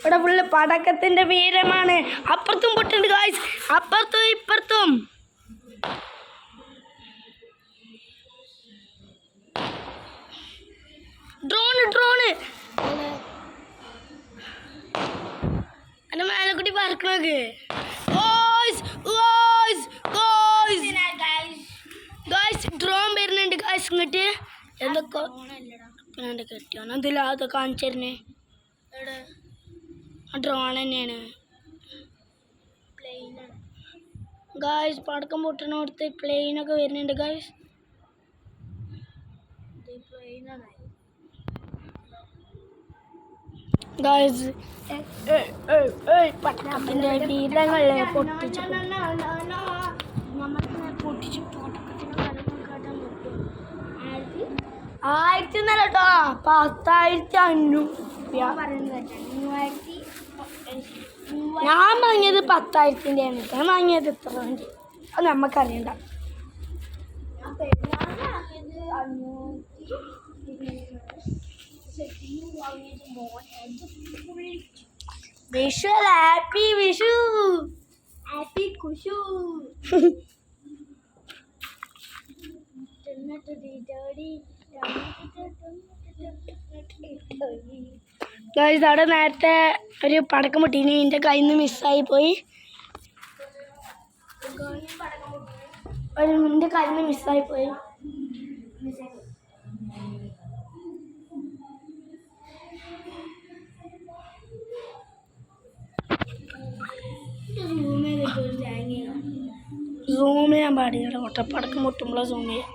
ഇവിടെ ഫുള്ള് പടക്കത്തിൻ്റെ വീരമാണ്. അപ്പുറത്തും പൊട്ടുണ്ട് ഗായ്സ്, അപ്പുറത്തും ഇപ്പുറത്തും. ഡ്രോണ് എൻ്റെ മേലെക്കുട്ടി പറക്കണോക്ക്. ഡ്രോൺ വരുന്നുണ്ട് ഗായ്സ് ഇങ്ങോട്ട്. എന്തൊക്കെ കെട്ടിയോ എന്തില്ല അതൊക്കെ കാണിച്ചു തരുന്നേ. ഡ്രോൺ തന്നെയാണ് ഗായ്സ്. പടക്കം പൊട്ടണോടത്ത് പ്ലെയിനൊക്കെ വരുന്നുണ്ട് ഗായ്സ്. ഗായ്സ് പടക്കത്തിൻ്റെ വീരങ്ങളെ പൊട്ടിച്ചു. പൊട്ടിച്ചു 1000 കേട്ടോ, 10,500. ഞാൻ വാങ്ങിയത് 10,000-ൻ്റെ ആണ്. ഞാൻ വാങ്ങിയത് എത്ര വേണ്ടി അത് നമുക്കറിയണ്ട. വിഷു ഹാപ്പി വിഷു ഹാപ്പി കുഷു. ഗായ്സ് അവിടെ നേരത്തെ ഒരു പടക്കം പൊട്ടീനി, എൻ്റെ കയ്യിൽ നിന്ന് മിസ്സായി പോയി. എൻ്റെ കയ്യിൽ നിന്ന് മിസ്സായി പോയി. സൂം ചെയ്യാൻ പാടില്ല, ഒട്ടപ്പടക്കം പൊട്ടുമ്പോഴാണ് സൂം ചെയ്യാം.